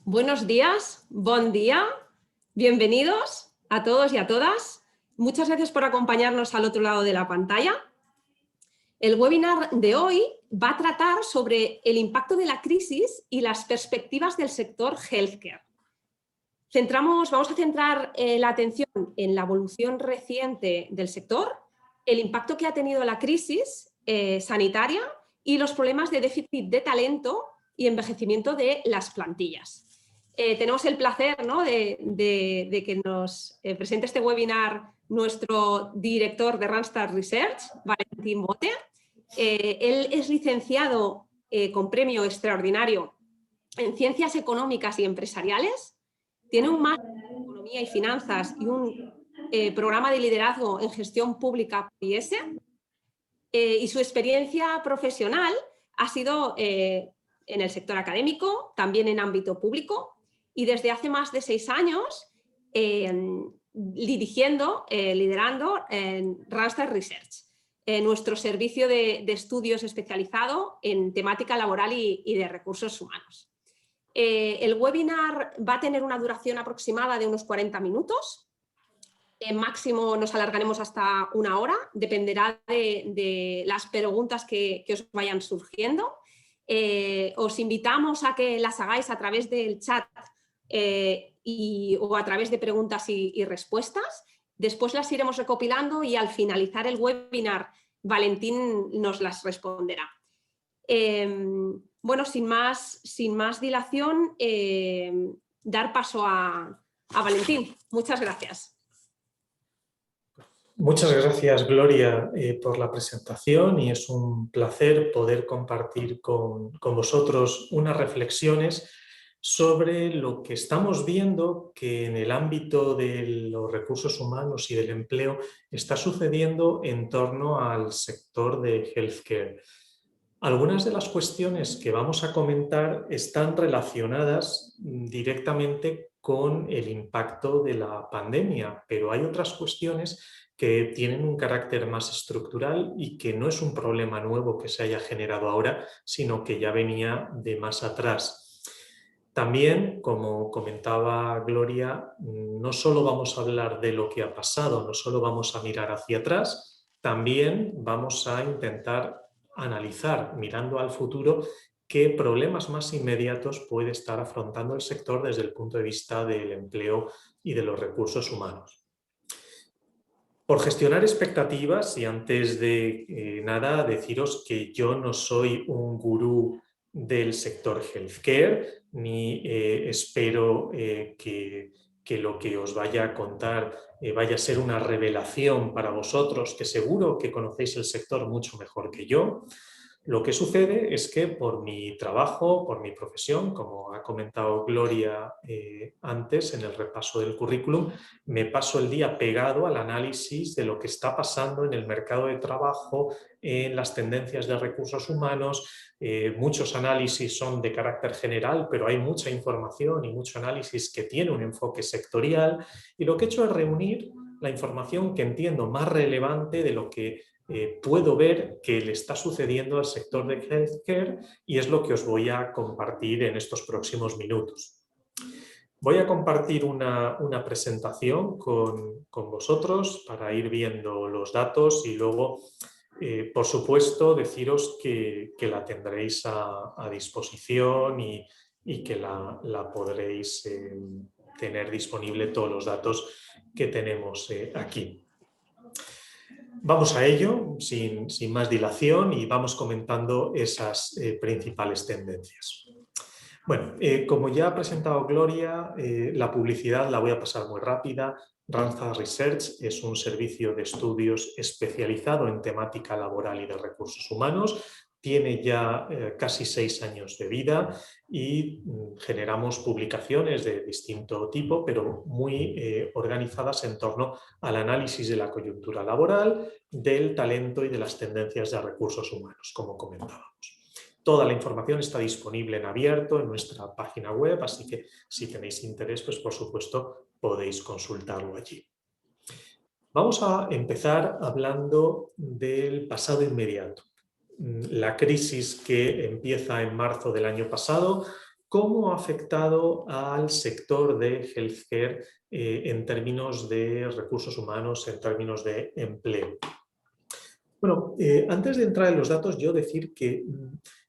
Buenos días, buen día, bienvenidos a todos y a todas. Muchas gracias por acompañarnos al otro lado de la pantalla. El webinar de hoy va a tratar sobre el impacto de la crisis y las perspectivas del sector healthcare. Vamos a centrar la atención en la evolución reciente del sector, el impacto que ha tenido la crisis sanitaria y los problemas de déficit de talento y envejecimiento de las plantillas. Tenemos el placer, ¿no?, de que nos presente este webinar nuestro director de Randstad Research, Valentín Bote. Él es licenciado con premio extraordinario en Ciencias Económicas y Empresariales, tiene un máster en Economía y Finanzas y un programa de liderazgo en Gestión Pública por IES, y su experiencia profesional ha sido en el sector académico, también en ámbito público, y desde hace más de 6 años liderando en Randstad Research, nuestro servicio de estudios especializado en temática laboral y de recursos humanos. El webinar va a tener una duración aproximada de unos 40 minutos. Máximo nos alargaremos hasta 1 hora, dependerá de las preguntas que os vayan surgiendo. Os invitamos a que las hagáis a través del chat o a través de preguntas y respuestas. Después las iremos recopilando y al finalizar el webinar Valentín nos las responderá. Bueno, sin más dilación, dar paso a Valentín. Muchas gracias. Muchas gracias, Gloria, por la presentación, y es un placer poder compartir con vosotros unas reflexiones sobre lo que estamos viendo que en el ámbito de los recursos humanos y del empleo está sucediendo en torno al sector de healthcare. Algunas de las cuestiones que vamos a comentar están relacionadas directamente con el impacto de la pandemia, pero hay otras cuestiones que tienen un carácter más estructural y que no es un problema nuevo que se haya generado ahora, sino que ya venía de más atrás. También, como comentaba Gloria, no solo vamos a hablar de lo que ha pasado, no solo vamos a mirar hacia atrás, también vamos a intentar analizar, mirando al futuro, qué problemas más inmediatos puede estar afrontando el sector desde el punto de vista del empleo y de los recursos humanos. Por gestionar expectativas, y antes de nada deciros que yo no soy un gurú del sector healthcare, ni espero que lo que os vaya a contar vaya a ser una revelación para vosotros, que seguro que conocéis el sector mucho mejor que yo. Lo que sucede es que por mi trabajo, por mi profesión, como ha comentado Gloria antes en el repaso del currículum, me paso el día pegado al análisis de lo que está pasando en el mercado de trabajo, en las tendencias de recursos humanos. Muchos análisis son de carácter general, pero hay mucha información y mucho análisis que tiene un enfoque sectorial, y lo que he hecho es reunir la información que entiendo más relevante de lo que puedo ver que le está sucediendo al sector de healthcare, y es lo que os voy a compartir en estos próximos minutos. Voy a compartir una presentación con vosotros para ir viendo los datos y luego, por supuesto, deciros que la tendréis a disposición y que la podréis tener disponible, todos los datos que tenemos aquí. Vamos a ello, sin más dilación, y vamos comentando esas principales tendencias. Bueno, como ya ha presentado Gloria, la publicidad la voy a pasar muy rápida. Randstad Research es un servicio de estudios especializado en temática laboral y de recursos humanos. Tiene ya casi 6 años de vida y generamos publicaciones de distinto tipo, pero muy organizadas en torno al análisis de la coyuntura laboral, del talento y de las tendencias de recursos humanos, como comentábamos. Toda la información está disponible en abierto en nuestra página web, así que si tenéis interés, pues por supuesto podéis consultarlo allí. Vamos a empezar hablando del pasado inmediato. La crisis que empieza en marzo del año pasado cómo ha afectado al sector de healthcare en términos de recursos humanos, en términos de empleo. Bueno, antes de entrar en los datos, yo decir que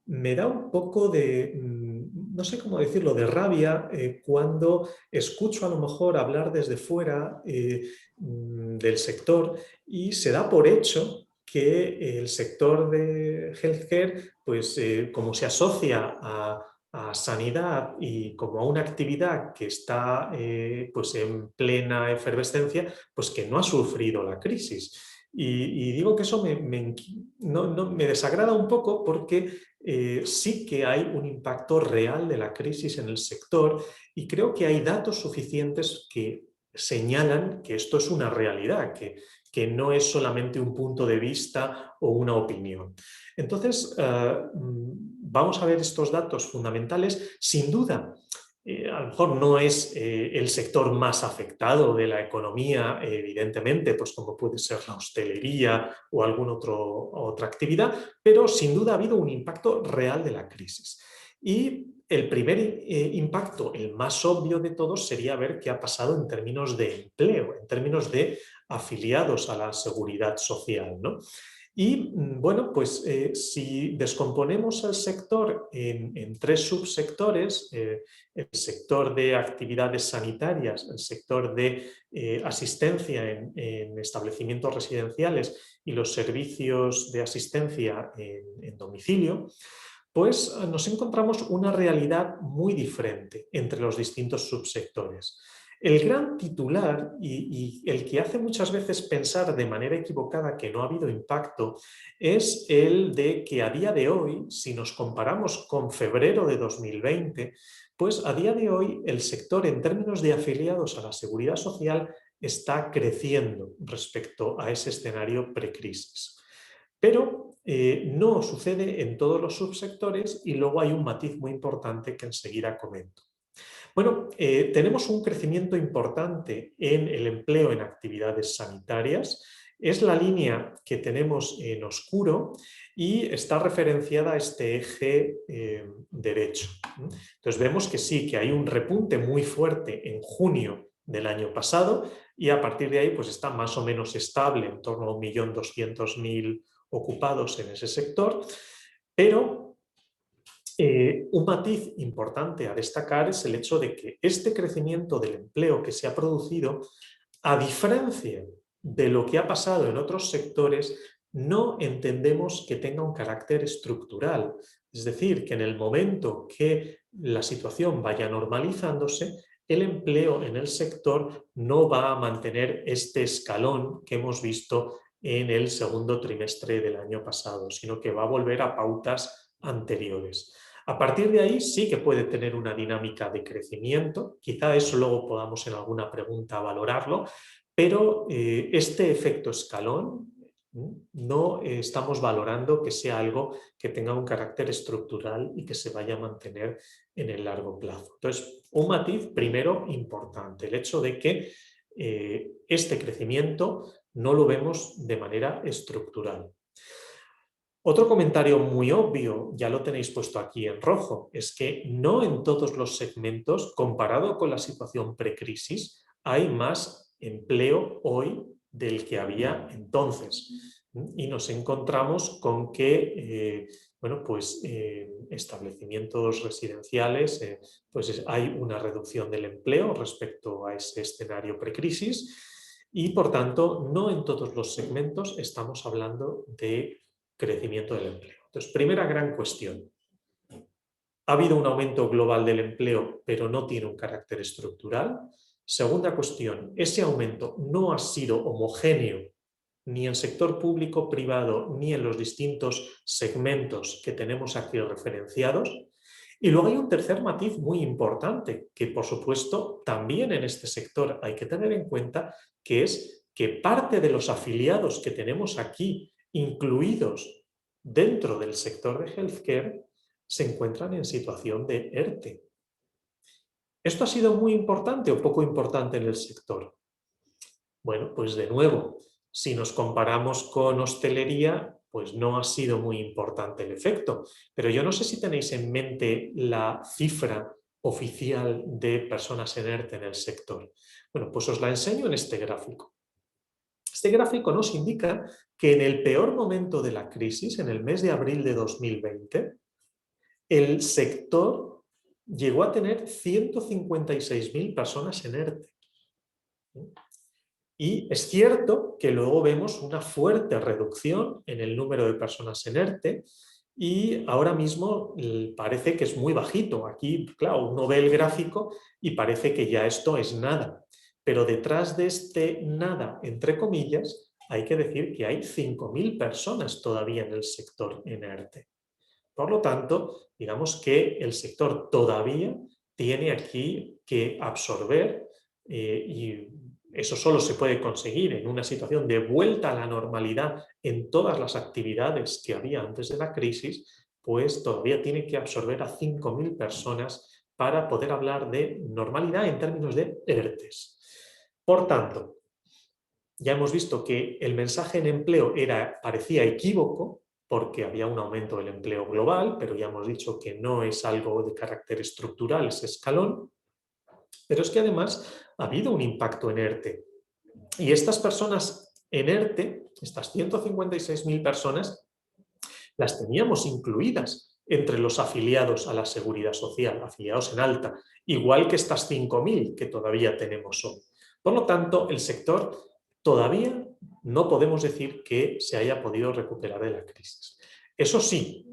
me da un poco de, no sé cómo decirlo, de rabia cuando escucho a lo mejor hablar desde fuera del sector y se da por hecho que el sector de healthcare, pues como se asocia a sanidad y como a una actividad que está pues en plena efervescencia, pues que no ha sufrido la crisis. Y digo que eso me desagrada un poco porque sí que hay un impacto real de la crisis en el sector y creo que hay datos suficientes que señalan que esto es una realidad, que no es solamente un punto de vista o una opinión. Entonces, vamos a ver estos datos fundamentales. Sin duda, a lo mejor no es el sector más afectado de la economía, evidentemente, pues como puede ser la hostelería o alguna otra actividad, pero sin duda ha habido un impacto real de la crisis. Y el primer impacto, el más obvio de todos, sería ver qué ha pasado en términos de empleo, en términos de afiliados a la seguridad social, ¿no? Y bueno, pues si descomponemos el sector en tres subsectores, el sector de actividades sanitarias, el sector de asistencia en establecimientos residenciales y los servicios de asistencia en domicilio, pues nos encontramos una realidad muy diferente entre los distintos subsectores. El gran titular y el que hace muchas veces pensar de manera equivocada que no ha habido impacto es el de que a día de hoy, si nos comparamos con febrero de 2020, pues a día de hoy el sector en términos de afiliados a la seguridad social está creciendo respecto a ese escenario precrisis. Pero no sucede en todos los subsectores y luego hay un matiz muy importante que enseguida comento. Bueno, tenemos un crecimiento importante en el empleo en actividades sanitarias. Es la línea que tenemos en oscuro y está referenciada a este eje derecho. Entonces vemos que sí, que hay un repunte muy fuerte en junio del año pasado y a partir de ahí pues está más o menos estable, en torno a 1.200.000 ocupados en ese sector, pero un matiz importante a destacar es el hecho de que este crecimiento del empleo que se ha producido, a diferencia de lo que ha pasado en otros sectores, no entendemos que tenga un carácter estructural. Es decir, que en el momento que la situación vaya normalizándose, el empleo en el sector no va a mantener este escalón que hemos visto en el segundo trimestre del año pasado, sino que va a volver a pautas anteriores. A partir de ahí sí que puede tener una dinámica de crecimiento, quizá eso luego podamos en alguna pregunta valorarlo, pero este efecto escalón no estamos valorando que sea algo que tenga un carácter estructural y que se vaya a mantener en el largo plazo. Entonces, un matiz primero importante, el hecho de que este crecimiento no lo vemos de manera estructural. Otro comentario muy obvio, ya lo tenéis puesto aquí en rojo, es que no en todos los segmentos, comparado con la situación precrisis, hay más empleo hoy del que había entonces. Y nos encontramos con que bueno, pues, establecimientos residenciales pues hay una reducción del empleo respecto a ese escenario precrisis y, por tanto, no en todos los segmentos estamos hablando de crecimiento del empleo. Entonces, primera gran cuestión. Ha habido un aumento global del empleo, pero no tiene un carácter estructural. Segunda cuestión, ese aumento no ha sido homogéneo ni en sector público, privado, ni en los distintos segmentos que tenemos aquí referenciados. Y luego hay un tercer matiz muy importante, que por supuesto también en este sector hay que tener en cuenta, que es que parte de los afiliados que tenemos aquí incluidos dentro del sector de healthcare se encuentran en situación de ERTE. ¿Esto ha sido muy importante o poco importante en el sector? Bueno, pues de nuevo, si nos comparamos con hostelería, pues no ha sido muy importante el efecto. Pero yo no sé si tenéis en mente la cifra oficial de personas en ERTE en el sector. Bueno, pues os la enseño en este gráfico. Este gráfico nos indica que en el peor momento de la crisis, en el mes de abril de 2020, el sector llegó a tener 156.000 personas en ERTE. Y es cierto que luego vemos una fuerte reducción en el número de personas en ERTE y ahora mismo parece que es muy bajito. Aquí, claro, uno ve el gráfico y parece que ya esto es nada. Pero detrás de este nada, entre comillas, hay que decir que hay 5.000 personas todavía en el sector en ERTE. Por lo tanto, digamos que el sector todavía tiene aquí que absorber y eso solo se puede conseguir en una situación de vuelta a la normalidad en todas las actividades que había antes de la crisis, pues todavía tiene que absorber a 5.000 personas para poder hablar de normalidad en términos de ERTES. Por tanto, ya hemos visto que el mensaje en empleo parecía equívoco, porque había un aumento del empleo global, pero ya hemos dicho que no es algo de carácter estructural, es escalón. Pero es que además ha habido un impacto en ERTE. Y estas personas en ERTE, estas 156.000 personas, las teníamos incluidas entre los afiliados a la Seguridad Social, afiliados en alta, igual que estas 5.000 que todavía tenemos hoy. Por lo tanto, el sector todavía no podemos decir que se haya podido recuperar de la crisis. Eso sí,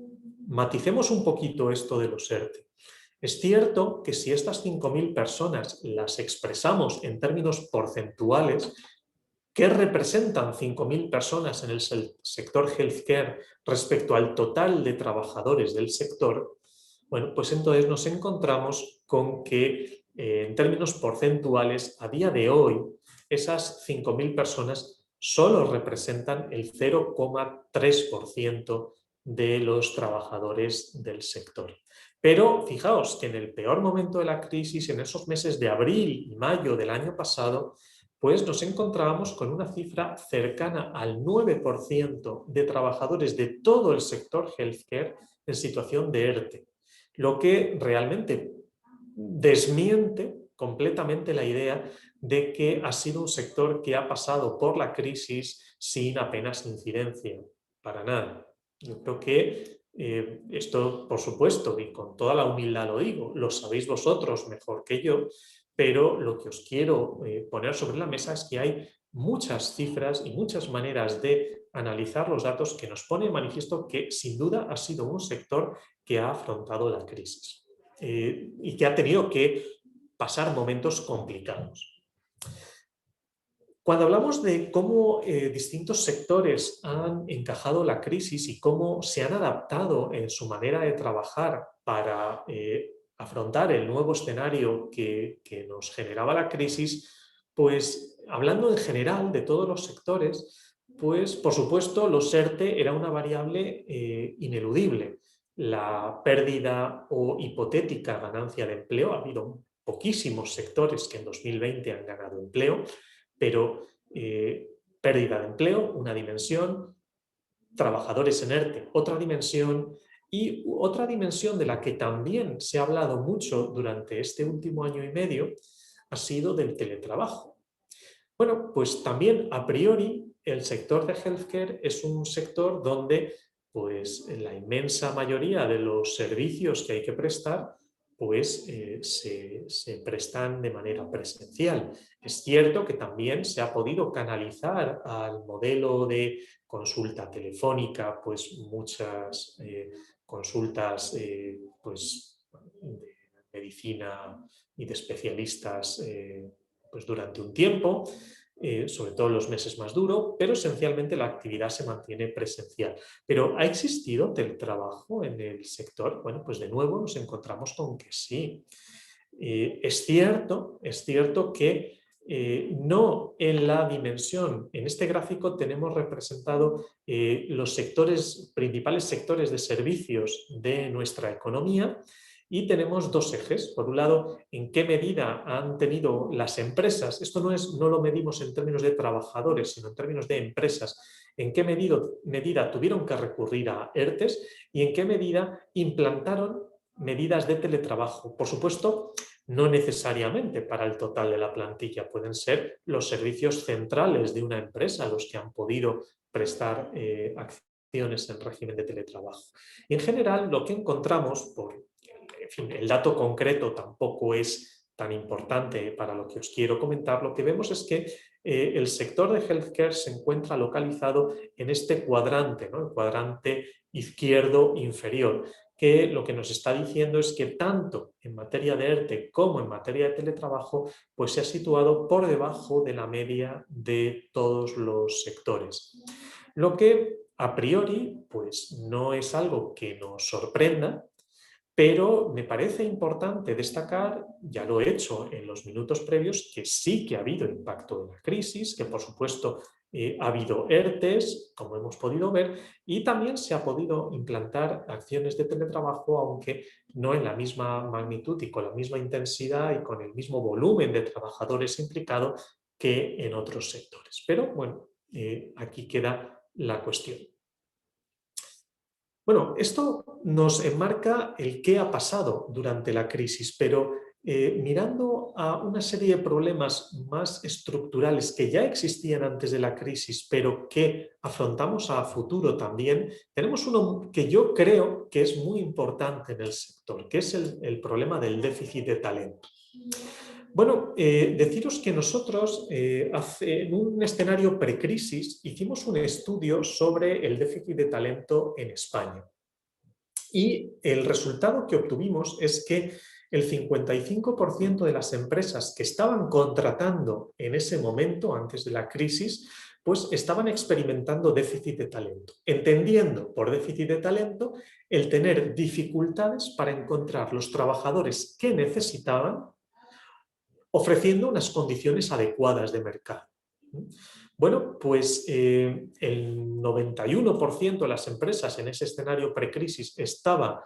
maticemos un poquito esto de los ERTE. Es cierto que si estas 5.000 personas las expresamos en términos porcentuales, ¿qué representan 5.000 personas en el sector healthcare respecto al total de trabajadores del sector? Bueno, pues entonces nos encontramos con que en términos porcentuales, a día de hoy, esas 5.000 personas solo representan el 0,3% de los trabajadores del sector. Pero fijaos que en el peor momento de la crisis, en esos meses de abril y mayo del año pasado, pues nos encontrábamos con una cifra cercana al 9% de trabajadores de todo el sector healthcare en situación de ERTE, lo que realmente desmiente completamente la idea de que ha sido un sector que ha pasado por la crisis sin apenas incidencia, para nada. Yo creo que esto, por supuesto, y con toda la humildad lo digo, lo sabéis vosotros mejor que yo, pero lo que os quiero poner sobre la mesa es que hay muchas cifras y muchas maneras de analizar los datos que nos pone de manifiesto que sin duda ha sido un sector que ha afrontado la crisis y que ha tenido que pasar momentos complicados. Cuando hablamos de cómo distintos sectores han encajado la crisis y cómo se han adaptado en su manera de trabajar para afrontar el nuevo escenario que nos generaba la crisis, pues hablando en general de todos los sectores, pues por supuesto los ERTE era una variable ineludible. La pérdida o hipotética ganancia de empleo, ha habido poquísimos sectores que en 2020 han ganado empleo, pero pérdida de empleo, una dimensión, trabajadores en ERTE, otra dimensión, y otra dimensión de la que también se ha hablado mucho durante este último año y medio ha sido del teletrabajo. Bueno, pues también a priori el sector de healthcare es un sector donde pues la inmensa mayoría de los servicios que hay que prestar pues se prestan de manera presencial. Es cierto que también se ha podido canalizar al modelo de consulta telefónica, pues muchas consultas pues, de medicina y de especialistas pues durante un tiempo, sobre todo en los meses más duros, pero esencialmente la actividad se mantiene presencial. ¿Pero ha existido teletrabajo en el sector? Bueno, pues de nuevo nos encontramos con que sí. Es cierto que no en la dimensión, en este gráfico tenemos representado los principales sectores de servicios de nuestra economía Y tenemos dos ejes. Por un lado, en qué medida han tenido las empresas, esto no lo medimos en términos de trabajadores, sino en términos de empresas, en qué medida tuvieron que recurrir a ERTEs y en qué medida implantaron medidas de teletrabajo. Por supuesto, no necesariamente para el total de la plantilla, pueden ser los servicios centrales de una empresa los que han podido prestar acciones en régimen de teletrabajo. Y en general lo que encontramos, en fin, el dato concreto tampoco es tan importante para lo que os quiero comentar, lo que vemos es que el sector de healthcare se encuentra localizado en este cuadrante, ¿no? El cuadrante izquierdo inferior, que lo que nos está diciendo es que tanto en materia de ERTE como en materia de teletrabajo, pues se ha situado por debajo de la media de todos los sectores. Lo que a priori pues no es algo que nos sorprenda, pero me parece importante destacar, ya lo he hecho en los minutos previos, que sí que ha habido impacto de la crisis, que por supuesto ha habido ERTEs, como hemos podido ver, y también se ha podido implantar acciones de teletrabajo, aunque no en la misma magnitud y con la misma intensidad y con el mismo volumen de trabajadores implicados que en otros sectores. Pero bueno, aquí queda la cuestión. Bueno, esto nos enmarca el qué ha pasado durante la crisis, pero mirando a una serie de problemas más estructurales que ya existían antes de la crisis, pero que afrontamos a futuro también, tenemos uno que yo creo que es muy importante en el sector, que es el problema del déficit de talento. Bueno, deciros que nosotros en un escenario precrisis hicimos un estudio sobre el déficit de talento en España. Y el resultado que obtuvimos es que el 55% de las empresas que estaban contratando en ese momento, antes de la crisis, pues estaban experimentando déficit de talento, entendiendo por déficit de talento el tener dificultades para encontrar los trabajadores que necesitaban, ofreciendo unas condiciones adecuadas de mercado. Bueno, pues el 91% de las empresas en ese escenario precrisis estaba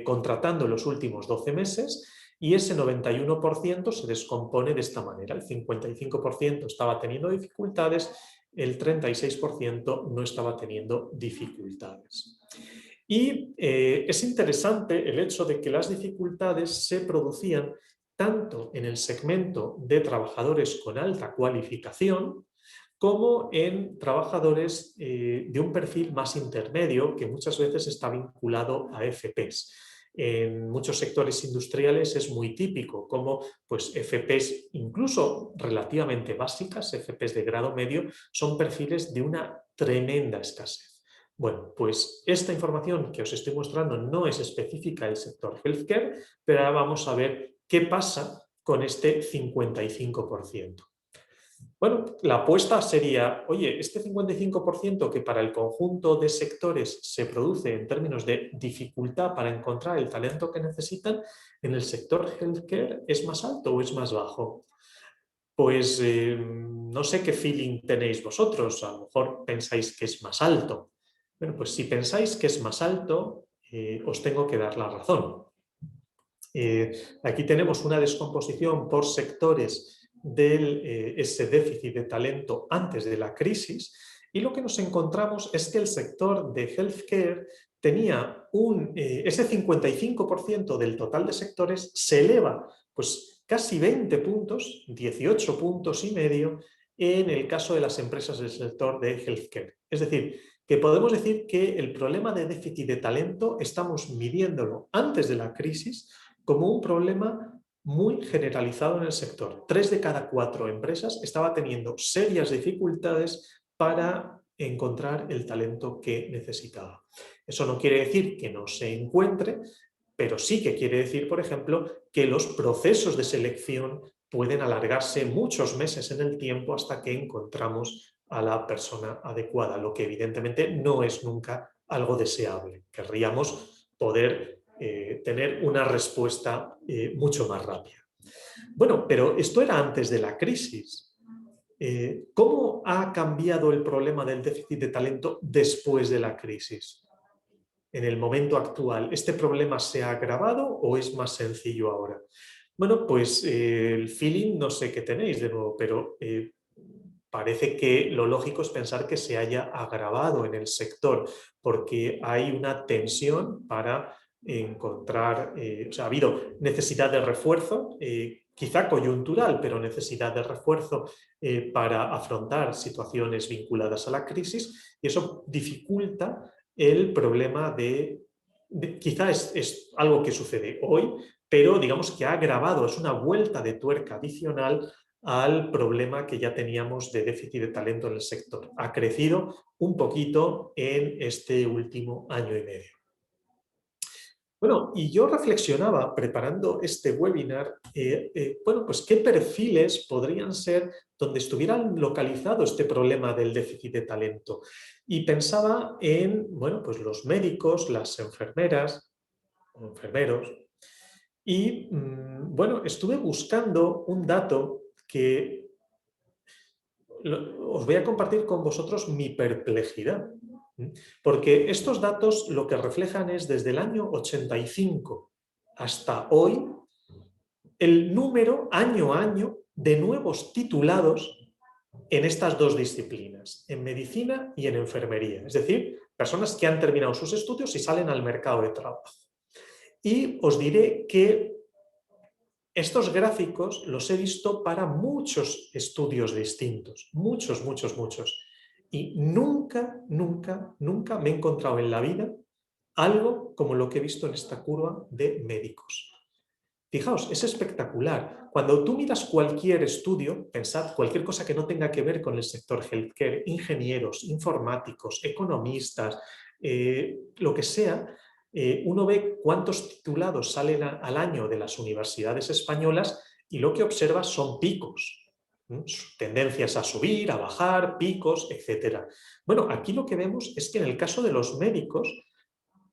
contratando en los últimos 12 meses y ese 91% se descompone de esta manera. El 55% estaba teniendo dificultades, el 36% no estaba teniendo dificultades. Y es interesante el hecho de que las dificultades se producían tanto en el segmento de trabajadores con alta cualificación como en trabajadores de un perfil más intermedio que muchas veces está vinculado a FPs. En muchos sectores industriales es muy típico como pues, FPs incluso relativamente básicas, FPs de grado medio, son perfiles de una tremenda escasez. Bueno, pues esta información que os estoy mostrando no es específica del sector healthcare, pero ahora vamos a ver qué pasa con este 55%. Bueno, la apuesta sería, oye, este 55% que para el conjunto de sectores se produce en términos de dificultad para encontrar el talento que necesitan, ¿en el sector healthcare es más alto o es más bajo? Pues no sé qué feeling tenéis vosotros, a lo mejor pensáis que es más alto. Bueno, pues si pensáis que es más alto, os tengo que dar la razón. Aquí tenemos una descomposición por sectores de ese déficit de talento antes de la crisis y lo que nos encontramos es que el sector de healthcare tenía ese 55% del total de sectores se eleva pues casi 20 puntos, 18 puntos y medio en el caso de las empresas del sector de healthcare. Es decir, que podemos decir que el problema de déficit de talento estamos midiéndolo antes de la crisis como un problema muy generalizado en el sector. 3 de cada 4 empresas estaba teniendo serias dificultades para encontrar el talento que necesitaba. Eso no quiere decir que no se encuentre, pero sí que quiere decir, por ejemplo, que los procesos de selección pueden alargarse muchos meses en el tiempo hasta que encontramos a la persona adecuada, lo que evidentemente no es nunca algo deseable. Querríamos poder tener una respuesta mucho más rápida. Bueno, pero esto era antes de la crisis. ¿Cómo ha cambiado el problema del déficit de talento después de la crisis? en el momento actual, ¿este problema se ha agravado o es más sencillo ahora? Bueno, pues el feeling no sé qué tenéis de nuevo, pero parece que lo lógico es pensar que se haya agravado en el sector, porque hay una tensión para encontrar, o sea, ha habido necesidad de refuerzo, quizá coyuntural, pero necesidad de refuerzo para afrontar situaciones vinculadas a la crisis, y eso dificulta el problema quizá es algo que sucede hoy, pero digamos que ha agravado, es una vuelta de tuerca adicional al problema que ya teníamos de déficit de talento en el sector. Ha crecido un poquito en este último año y medio. Bueno, y yo reflexionaba preparando este webinar, bueno, pues qué perfiles podrían ser donde estuvieran localizado este problema del déficit de talento. Y pensaba en, bueno, pues los médicos, las enfermeras, enfermeros, y bueno, estuve buscando un dato que os voy a compartir con vosotros mi perplejidad, porque estos datos lo que reflejan es desde el año 85 hasta hoy el número año a año de nuevos titulados en estas dos disciplinas, en medicina y en enfermería, es decir, personas que han terminado sus estudios y salen al mercado de trabajo. Y os diré que estos gráficos los he visto para muchos estudios distintos, muchos. Y nunca me he encontrado en la vida algo como lo que he visto en esta curva de médicos. Fijaos, es espectacular. Cuando tú miras cualquier estudio, pensad cualquier cosa que no tenga que ver con el sector healthcare, ingenieros, informáticos, economistas, lo que sea, uno ve cuántos titulados salen al año de las universidades españolas y lo que observa son picos, tendencias a subir, a bajar, picos, etc. Bueno, aquí lo que vemos es que en el caso de los médicos,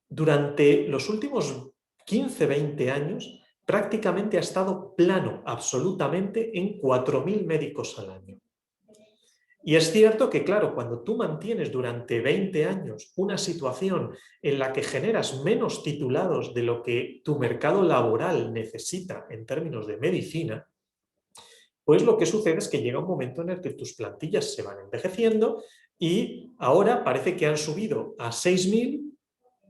durante los últimos 15-20 años, prácticamente ha estado plano absolutamente en 4.000 médicos al año. Y es cierto que, claro, cuando tú mantienes durante 20 años una situación en la que generas menos titulados de lo que tu mercado laboral necesita en términos de medicina, pues lo que sucede es que llega un momento en el que tus plantillas se van envejeciendo y ahora parece que han subido a 6.000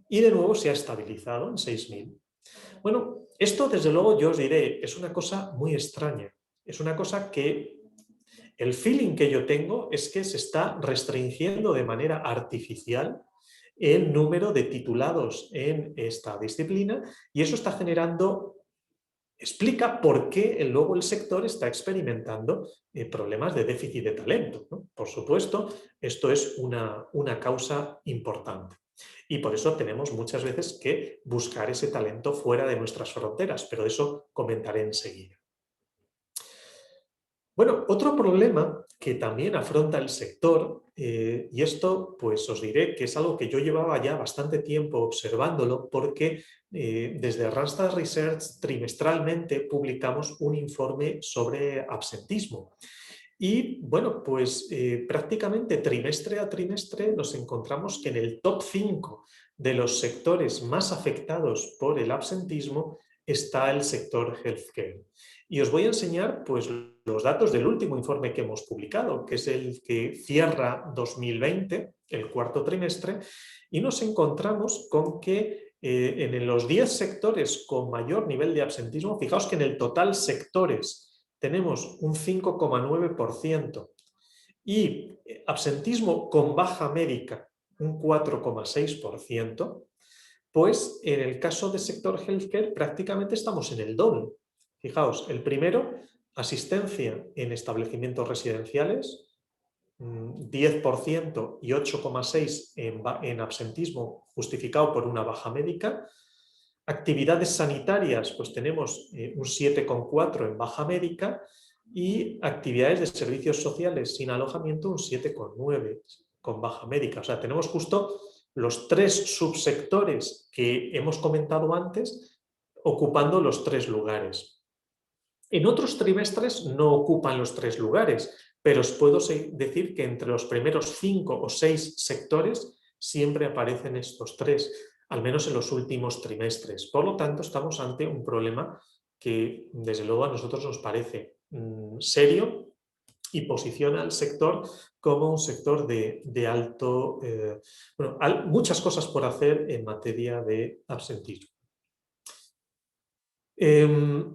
y de nuevo se ha estabilizado en 6.000. Bueno, esto desde luego yo os diré, es una cosa muy extraña. Es una cosa que el feeling que yo tengo es que se está restringiendo de manera artificial el número de titulados en esta disciplina y eso está generando, explica por qué luego el sector está experimentando problemas de déficit de talento, ¿no? Por supuesto, esto es una causa importante. Y por eso tenemos muchas veces que buscar ese talento fuera de nuestras fronteras, pero de eso comentaré enseguida. Bueno, otro problema que también afronta el sector, y esto pues os diré que es algo que yo llevaba ya bastante tiempo observándolo porque desde Randstad Research trimestralmente publicamos un informe sobre absentismo. Y bueno, pues prácticamente trimestre a trimestre nos encontramos que en el top 5 de los sectores más afectados por el absentismo está el sector healthcare. Y os voy a enseñar pues, los datos del último informe que hemos publicado, que es el que cierra 2020, el cuarto trimestre, y nos encontramos con que en los 10 sectores con mayor nivel de absentismo, fijaos que en el total sectores tenemos un 5,9% y absentismo con baja médica un 4,6%, pues en el caso del sector healthcare prácticamente estamos en el doble. Fijaos, el primero, asistencia en establecimientos residenciales, 10% y 8,6% en absentismo justificado por una baja médica. Actividades sanitarias, pues tenemos un 7,4% en baja médica y actividades de servicios sociales sin alojamiento un 7,9% con baja médica. O sea, tenemos justo los 3 subsectores que hemos comentado antes ocupando los 3 lugares. En otros trimestres no ocupan los 3 lugares, pero os puedo decir que entre los primeros 5 o 6 sectores siempre aparecen estos 3. al menos en los últimos trimestres. Por lo tanto, estamos ante un problema que desde luego a nosotros nos parece serio y posiciona al sector como un sector de alto... bueno, hay muchas cosas por hacer en materia de absentismo.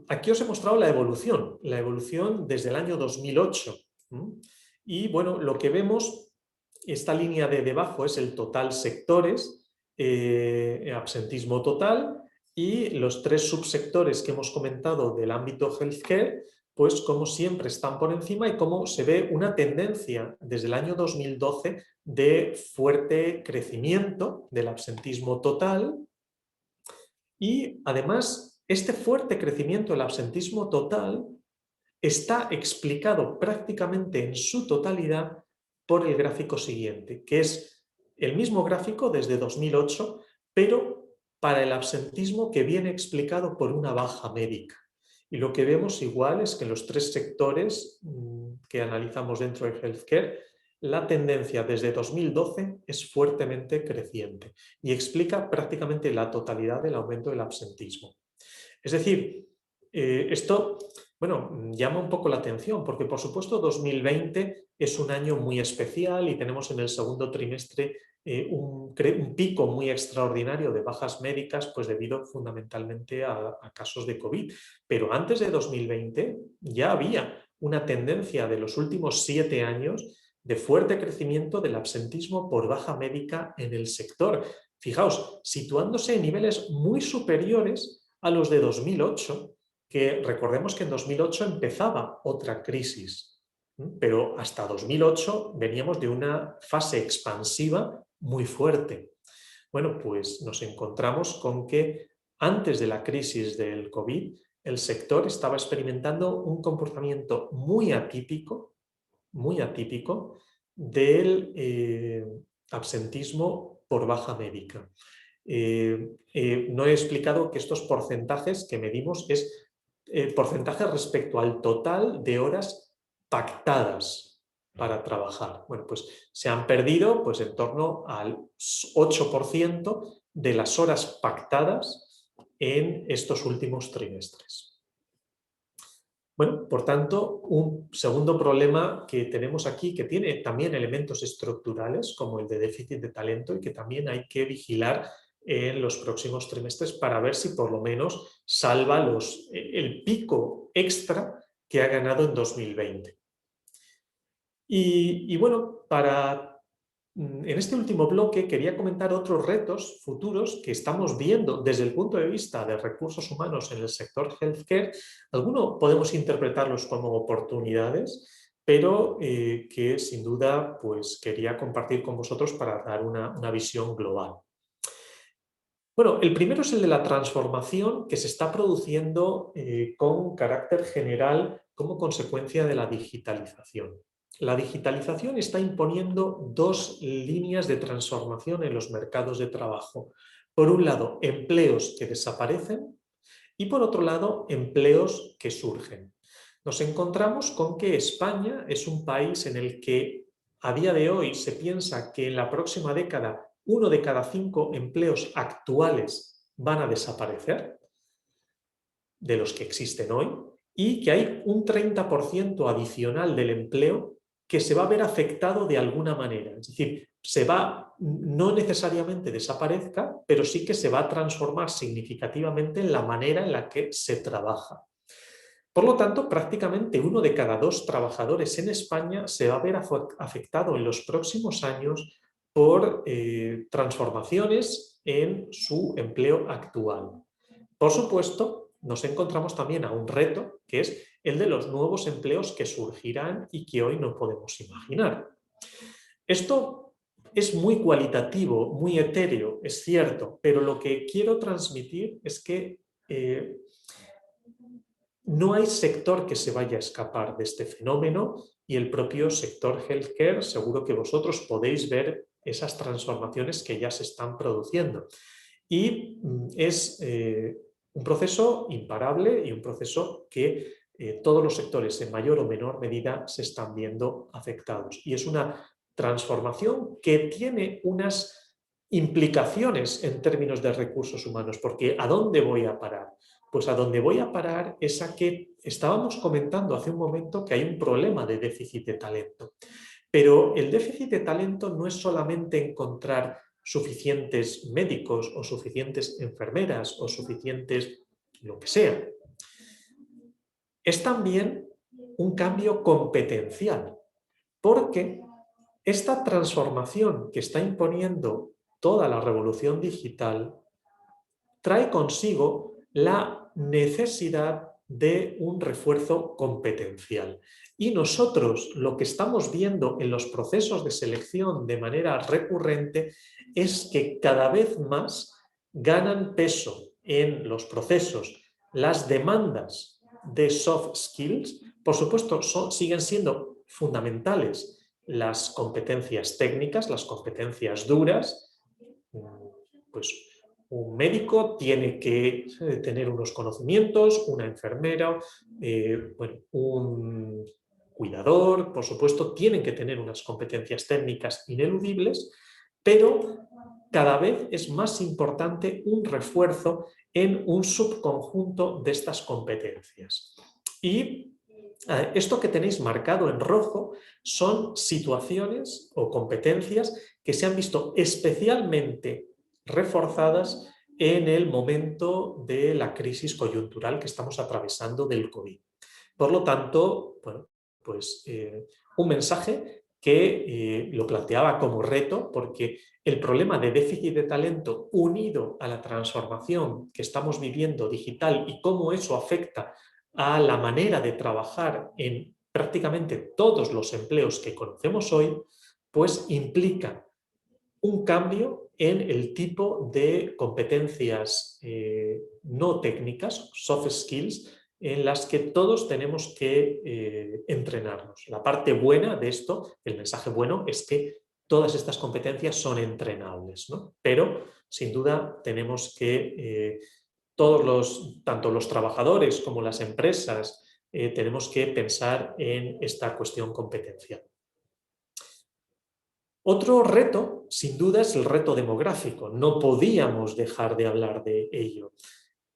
Aquí os he mostrado la evolución desde el año 2008. Y bueno, lo que vemos, esta línea de debajo es el total sectores, absentismo total, y los tres subsectores que hemos comentado del ámbito healthcare, pues como siempre están por encima y como se ve una tendencia desde el año 2012 de fuerte crecimiento del absentismo total. Y además, este fuerte crecimiento del absentismo total está explicado prácticamente en su totalidad por el gráfico siguiente, que es el mismo gráfico desde 2008, pero para el absentismo que viene explicado por una baja médica. Y lo que vemos igual es que en los tres sectores que analizamos dentro de healthcare, la tendencia desde 2012 es fuertemente creciente y explica prácticamente la totalidad del aumento del absentismo. Es decir, esto, bueno, llama un poco la atención porque, por supuesto, 2020 es un año muy especial y tenemos en el segundo trimestre un pico muy extraordinario de bajas médicas, pues debido fundamentalmente a casos de COVID. Pero antes de 2020 ya había una tendencia de los últimos 7 años de fuerte crecimiento del absentismo por baja médica en el sector. Fijaos, situándose en niveles muy superiores a los de 2008, que recordemos que en 2008 empezaba otra crisis, pero hasta 2008 veníamos de una fase expansiva muy fuerte. Bueno, pues nos encontramos con que antes de la crisis del COVID, el sector estaba experimentando un comportamiento muy atípico del absentismo por baja médica. No he explicado que estos porcentajes que medimos es porcentajes respecto al total de horas pactadas para trabajar. Bueno, pues se han perdido pues, en torno al 8% de las horas pactadas en estos últimos trimestres. Bueno, por tanto, un segundo problema que tenemos aquí, que tiene también elementos estructurales, como el de déficit de talento, y que también hay que vigilar en los próximos trimestres para ver si por lo menos salva el pico extra que ha ganado en 2020. Y bueno, en este último bloque quería comentar otros retos futuros que estamos viendo desde el punto de vista de recursos humanos en el sector healthcare. Algunos podemos interpretarlos como oportunidades, pero que sin duda pues, quería compartir con vosotros para dar una visión global. Bueno, el primero es el de la transformación que se está produciendo con carácter general como consecuencia de la digitalización. La digitalización está imponiendo dos líneas de transformación en los mercados de trabajo. Por un lado, empleos que desaparecen y por otro lado, empleos que surgen. Nos encontramos con que España es un país en el que a día de hoy se piensa que en la próxima década 1 de cada 5 empleos actuales van a desaparecer, de los que existen hoy, y que hay un 30% adicional del empleo que se va a ver afectado de alguna manera. Es decir, no necesariamente desaparezca, pero sí que se va a transformar significativamente en la manera en la que se trabaja. Por lo tanto, prácticamente 1 de cada 2 trabajadores en España se va a ver afectado en los próximos años por transformaciones en su empleo actual. Por supuesto, nos encontramos también a un reto, que es el de los nuevos empleos que surgirán y que hoy no podemos imaginar. Esto es muy cualitativo, muy etéreo, es cierto, pero lo que quiero transmitir es que no hay sector que se vaya a escapar de este fenómeno y el propio sector healthcare, seguro que vosotros podéis ver esas transformaciones que ya se están produciendo. Y es un proceso imparable y un proceso que todos los sectores en mayor o menor medida se están viendo afectados. Y es una transformación que tiene unas implicaciones en términos de recursos humanos, porque ¿a dónde voy a parar? Pues a donde voy a parar es a que estábamos comentando hace un momento que hay un problema de déficit de talento. Pero el déficit de talento no es solamente encontrar suficientes médicos o suficientes enfermeras o suficientes lo que sea. Es también un cambio competencial, porque esta transformación que está imponiendo toda la revolución digital trae consigo la necesidad de un refuerzo competencial. Y nosotros lo que estamos viendo en los procesos de selección de manera recurrente es que cada vez más ganan peso en los procesos las demandas de soft skills. Por supuesto, siguen siendo fundamentales las competencias técnicas, las competencias duras. Pues un médico tiene que tener unos conocimientos, una enfermera, bueno, un cuidador, por supuesto, tienen que tener unas competencias técnicas ineludibles, pero cada vez es más importante un refuerzo en un subconjunto de estas competencias. Y esto que tenéis marcado en rojo son situaciones o competencias que se han visto especialmente reforzadas en el momento de la crisis coyuntural que estamos atravesando del COVID. Por lo tanto, bueno, pues un mensaje que lo planteaba como reto, porque el problema de déficit de talento unido a la transformación que estamos viviendo digital y cómo eso afecta a la manera de trabajar en prácticamente todos los empleos que conocemos hoy, pues implica un cambio en el tipo de competencias no técnicas, soft skills, en las que todos tenemos que entrenarnos. La parte buena de esto, el mensaje bueno, es que todas estas competencias son entrenables, ¿no? Pero, sin duda, tenemos que tanto los trabajadores como las empresas, tenemos que pensar en esta cuestión competencial. Otro reto, sin duda, es el reto demográfico. No podíamos dejar de hablar de ello.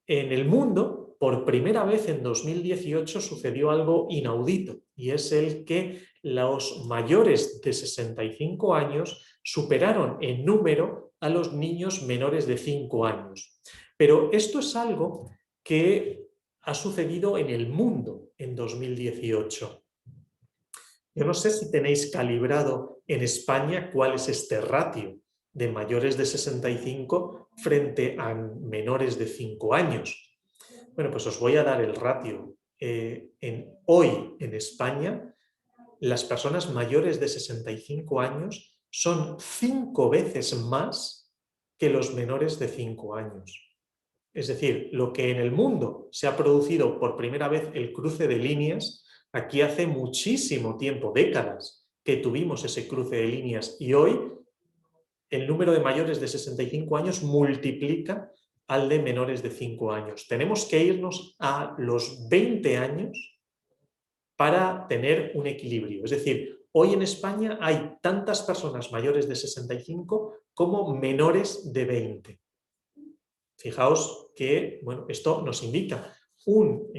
En el mundo, por primera vez en 2018 sucedió algo inaudito, y es el que los mayores de 65 años superaron en número a los niños menores de 5 años. Pero esto es algo que ha sucedido en el mundo en 2018. Yo no sé si tenéis calibrado en España cuál es este ratio de mayores de 65 frente a menores de 5 años. Bueno, pues os voy a dar el ratio. Hoy en España, las personas mayores de 65 años son 5 veces más que los menores de 5 años. Es decir, lo que en el mundo se ha producido por primera vez el cruce de líneas, aquí hace muchísimo tiempo, décadas, que tuvimos ese cruce de líneas y hoy el número de mayores de 65 años multiplica al de menores de 5 años. Tenemos que irnos a los 20 años para tener un equilibrio. Es decir, hoy en España hay tantas personas mayores de 65 como menores de 20. Fijaos que bueno, esto nos indica un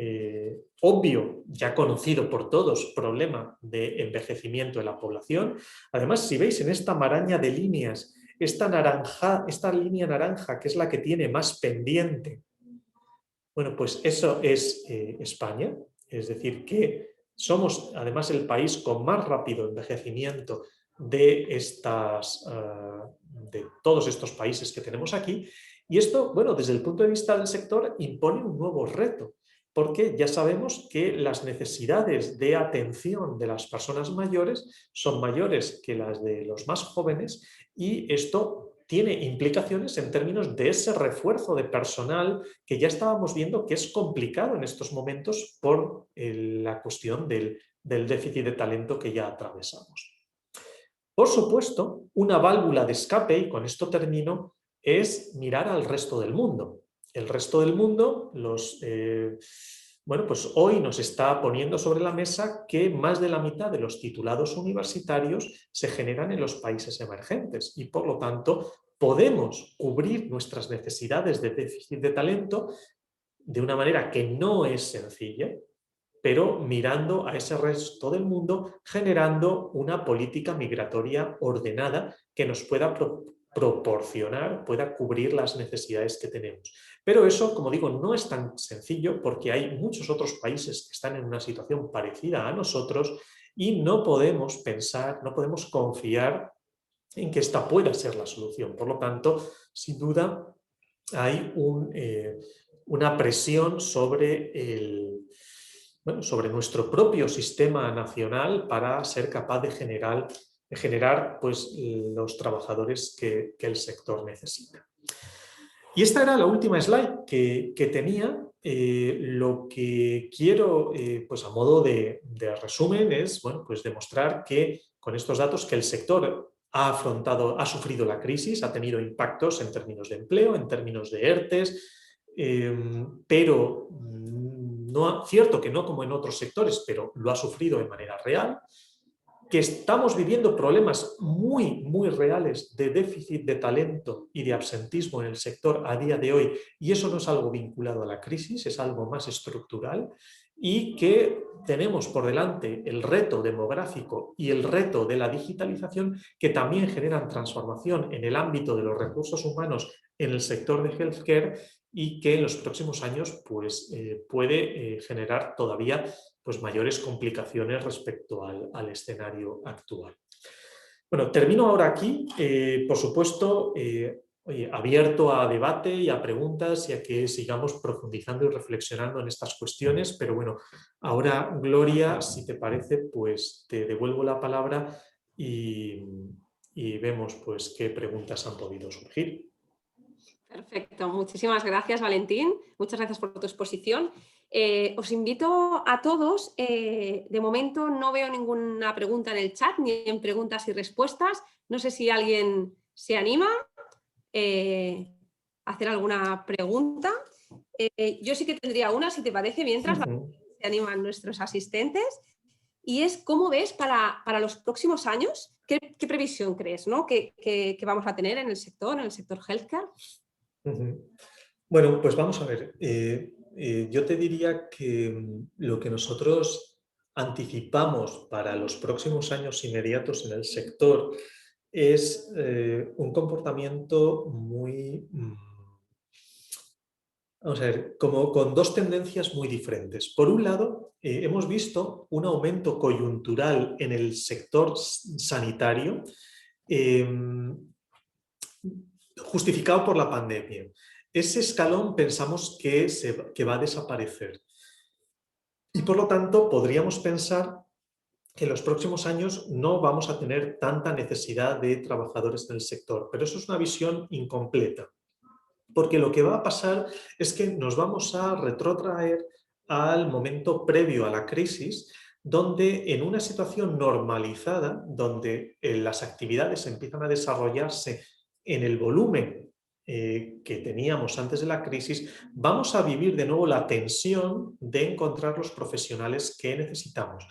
obvio, ya conocido por todos, problema de envejecimiento de la población. Además, si veis en esta maraña de líneas, esta línea naranja, que es la que tiene más pendiente, bueno, pues eso es España. Es decir, que somos además el país con más rápido envejecimiento de todos estos países que tenemos aquí. Y esto, bueno, desde el punto de vista del sector, impone un nuevo reto, porque ya sabemos que las necesidades de atención de las personas mayores son mayores que las de los más jóvenes, y esto tiene implicaciones en términos de ese refuerzo de personal que ya estábamos viendo que es complicado en estos momentos por la cuestión del déficit de talento que ya atravesamos. Por supuesto, una válvula de escape, y con esto termino, es mirar al resto del mundo. El resto del mundo, bueno, pues hoy nos está poniendo sobre la mesa que más de la mitad de los titulados universitarios se generan en los países emergentes y, por lo tanto, podemos cubrir nuestras necesidades de déficit de talento de una manera que no es sencilla, pero mirando a ese resto del mundo, generando una política migratoria ordenada que nos pueda proporcionar, pueda cubrir las necesidades que tenemos. Pero eso, como digo, no es tan sencillo porque hay muchos otros países que están en una situación parecida a nosotros y no podemos pensar, no podemos confiar en que esta pueda ser la solución. Por lo tanto, sin duda, hay una presión sobre sobre nuestro propio sistema nacional para ser capaz de generar pues, los trabajadores que el sector necesita. Y esta era la última slide que tenía. Lo que quiero, pues a modo de resumen, es bueno, pues demostrar que con estos datos que el sector ha sufrido la crisis, ha tenido impactos en términos de empleo, en términos de ERTES, pero cierto que no como en otros sectores, pero lo ha sufrido de manera real, que estamos viviendo problemas muy reales de déficit de talento y de absentismo en el sector a día de hoy, y eso no es algo vinculado a la crisis, es algo más estructural, y que tenemos por delante el reto demográfico y el reto de la digitalización, que también generan transformación en el ámbito de los recursos humanos en el sector de healthcare, y que en los próximos años pues, puede generar todavía pues, mayores complicaciones respecto al escenario actual. Bueno, termino ahora aquí. Por supuesto, abierto a debate y a preguntas y a que sigamos profundizando y reflexionando en estas cuestiones, pero bueno, ahora, Gloria, si te parece, pues te devuelvo la palabra y vemos pues qué preguntas han podido surgir. Perfecto, muchísimas gracias, Valentín. Muchas gracias por tu exposición. Os invito a todos, de momento no veo ninguna pregunta en el chat, ni en preguntas y respuestas. No sé si alguien se anima a hacer alguna pregunta. Yo sí que tendría una, si te parece, mientras se animan nuestros asistentes. Y es, ¿cómo ves para los próximos años? ¿Qué previsión crees, ¿no? que vamos a tener en el sector healthcare? Bueno, pues vamos a ver. Yo te diría que lo que nosotros anticipamos para los próximos años inmediatos en el sector es un comportamiento muy, vamos a ver, como con dos tendencias muy diferentes. Por un lado, hemos visto un aumento coyuntural en el sector sanitario justificado por la pandemia. Ese escalón pensamos que va a desaparecer. Y por lo tanto, podríamos pensar que en los próximos años no vamos a tener tanta necesidad de trabajadores en el sector. Pero eso es una visión incompleta. Porque lo que va a pasar es que nos vamos a retrotraer al momento previo a la crisis, donde en una situación normalizada, donde las actividades empiezan a desarrollarse en el volumen que teníamos antes de la crisis, vamos a vivir de nuevo la tensión de encontrar los profesionales que necesitamos.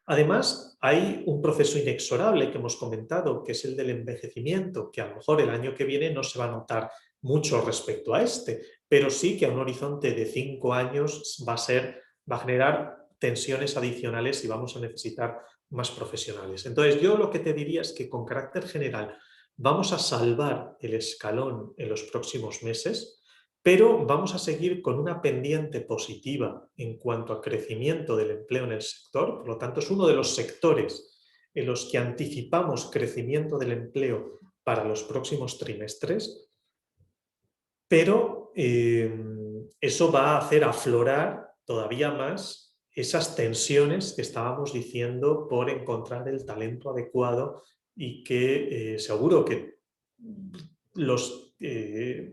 Además, hay un proceso inexorable que hemos comentado, que es el del envejecimiento, que a lo mejor el año que viene no se va a notar mucho respecto a este, pero sí que a un horizonte de 5 años va a generar tensiones adicionales y vamos a necesitar más profesionales. Entonces, yo lo que te diría es que con carácter general vamos a salvar el escalón en los próximos meses, pero vamos a seguir con una pendiente positiva en cuanto a crecimiento del empleo en el sector. Por lo tanto, es uno de los sectores en los que anticipamos crecimiento del empleo para los próximos trimestres, pero eso va a hacer aflorar todavía más esas tensiones que estábamos diciendo por encontrar el talento adecuado y que seguro que los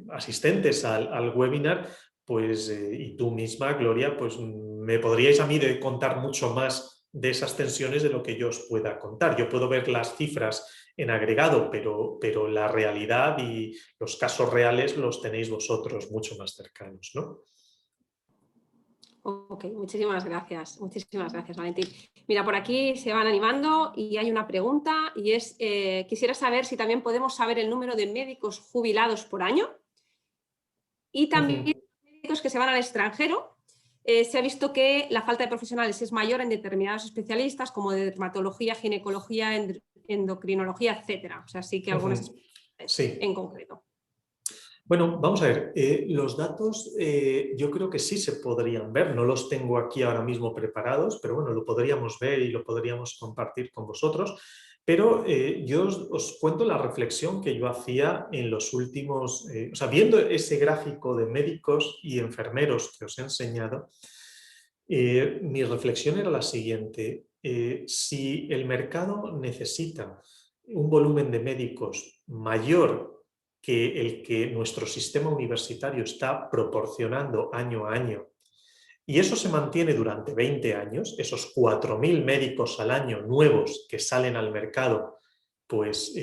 asistentes al webinar, pues, y tú misma, Gloria, pues me podríais a mí contar mucho más de esas tensiones de lo que yo os pueda contar. Yo puedo ver las cifras en agregado, pero la realidad y los casos reales los tenéis vosotros mucho más cercanos, ¿no? Ok, muchísimas gracias, Valentín. Mira, por aquí se van animando y hay una pregunta y es, quisiera saber si también podemos saber el número de médicos jubilados por año y también médicos que se van al extranjero. Se ha visto que la falta de profesionales es mayor en determinados especialistas como de dermatología, ginecología, endocrinología, etcétera. O sea, sí que algunas especialidades en concreto. Bueno, vamos a ver, los datos yo creo que sí se podrían ver, no los tengo aquí ahora mismo preparados, pero bueno, lo podríamos ver y lo podríamos compartir con vosotros, pero yo os cuento la reflexión que yo hacía en los últimos, o sea, viendo ese gráfico de médicos y enfermeros que os he enseñado, mi reflexión era la siguiente, si el mercado necesita un volumen de médicos mayor que el que nuestro sistema universitario está proporcionando año a año, y eso se mantiene durante 20 años, esos 4.000 médicos al año nuevos que salen al mercado, pues,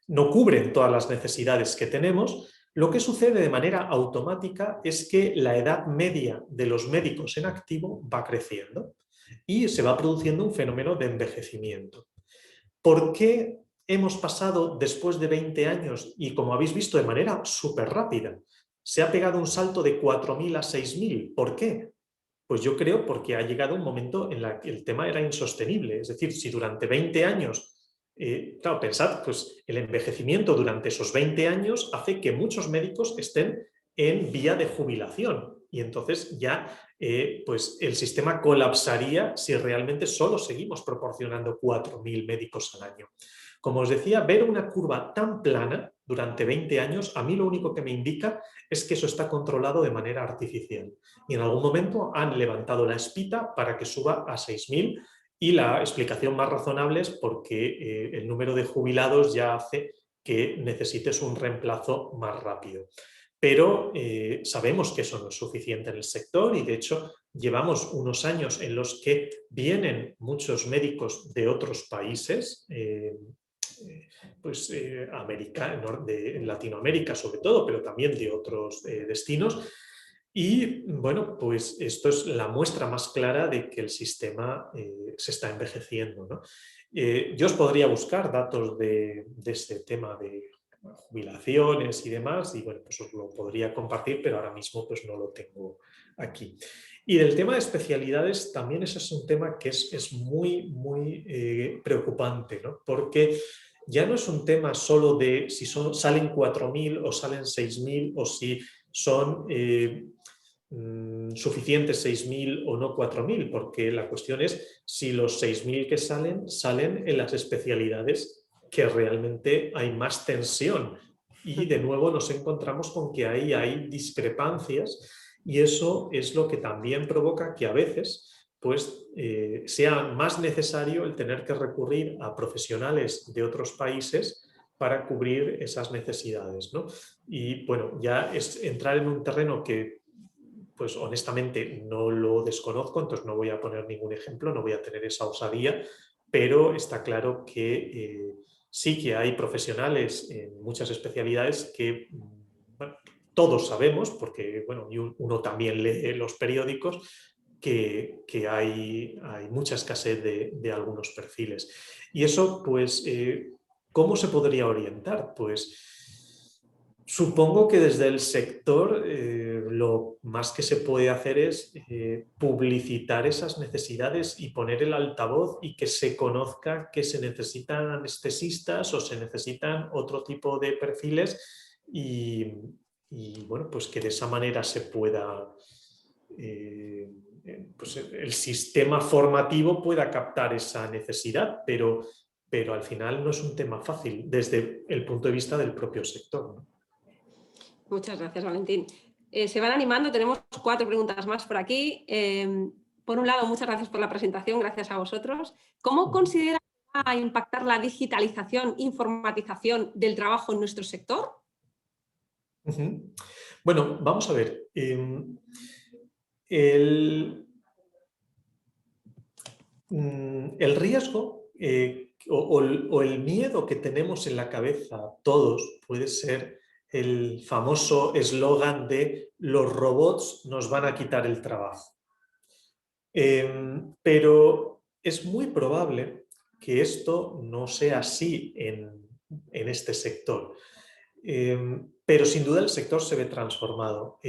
no cubren todas las necesidades que tenemos, lo que sucede de manera automática es que la edad media de los médicos en activo va creciendo y se va produciendo un fenómeno de envejecimiento. ¿Por qué hemos pasado después de 20 años y, como habéis visto, de manera súper rápida, se ha pegado un salto de 4.000 a 6.000? ¿Por qué? Pues yo creo porque ha llegado un momento en el que el tema era insostenible. Es decir, si durante 20 años, claro, pensad, pues el envejecimiento durante esos 20 años hace que muchos médicos estén en vía de jubilación y entonces ya pues el sistema colapsaría si realmente solo seguimos proporcionando 4.000 médicos al año. Como os decía, ver una curva tan plana durante 20 años, a mí lo único que me indica es que eso está controlado de manera artificial. Y en algún momento han levantado la espita para que suba a 6.000 y la explicación más razonable es porque el número de jubilados ya hace que necesites un reemplazo más rápido. Pero sabemos que eso no es suficiente en el sector y de hecho llevamos unos años en los que vienen muchos médicos de otros países, de Latinoamérica sobre todo, pero también de otros destinos. Y bueno, pues esto es la muestra más clara de que el sistema se está envejeciendo, ¿no? Yo os podría buscar datos de este tema de jubilaciones y demás, y bueno, pues os lo podría compartir, pero ahora mismo pues no lo tengo aquí. Y el tema de especialidades también ese es un tema que es muy, muy preocupante, ¿no? Porque ya no es un tema solo de si salen 4.000 o salen 6.000 o si son suficientes 6.000 o no 4.000, porque la cuestión es si los 6.000 que salen en las especialidades que realmente hay más tensión. Y de nuevo nos encontramos con que ahí hay discrepancias y eso es lo que también provoca que a veces pues, sea más necesario el tener que recurrir a profesionales de otros países para cubrir esas necesidades, ¿no? Y bueno, ya es entrar en un terreno que pues honestamente no lo desconozco, entonces no voy a poner ningún ejemplo, no voy a tener esa osadía, pero está claro que sí que hay profesionales en muchas especialidades que bueno, todos sabemos, porque bueno, uno también lee los periódicos, que hay mucha escasez de algunos perfiles. Y eso, pues, ¿cómo se podría orientar? Pues supongo que desde el sector lo más que se puede hacer es publicitar esas necesidades y poner el altavoz y que se conozca que se necesitan anestesistas o se necesitan otro tipo de perfiles y bueno, pues que de esa manera se pueda, pues el sistema formativo pueda captar esa necesidad, pero al final no es un tema fácil desde el punto de vista del propio sector, ¿no? Muchas gracias, Valentín. Se van animando, tenemos 4 preguntas más por aquí. Por un lado, muchas gracias por la presentación, gracias a vosotros. ¿Cómo considera que va a impactar la digitalización, informatización del trabajo en nuestro sector? Bueno, vamos a ver. El riesgo o el miedo que tenemos en la cabeza todos puede ser el famoso eslogan de los robots nos van a quitar el trabajo. Pero es muy probable que esto no sea así en este sector. Pero sin duda el sector se ve transformado.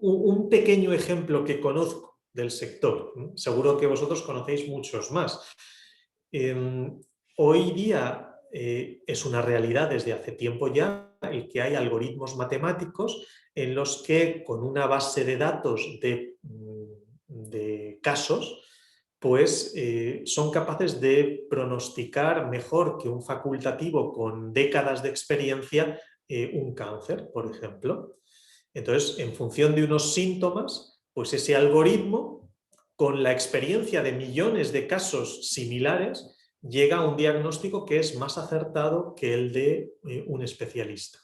Un pequeño ejemplo que conozco del sector, seguro que vosotros conocéis muchos más. Hoy día es una realidad desde hace tiempo ya el que hay algoritmos matemáticos en los que con una base de datos de casos, pues son capaces de pronosticar mejor que un facultativo con décadas de experiencia un cáncer, por ejemplo. Entonces, en función de unos síntomas, pues ese algoritmo, con la experiencia de millones de casos similares, llega a un diagnóstico que es más acertado que el de un especialista.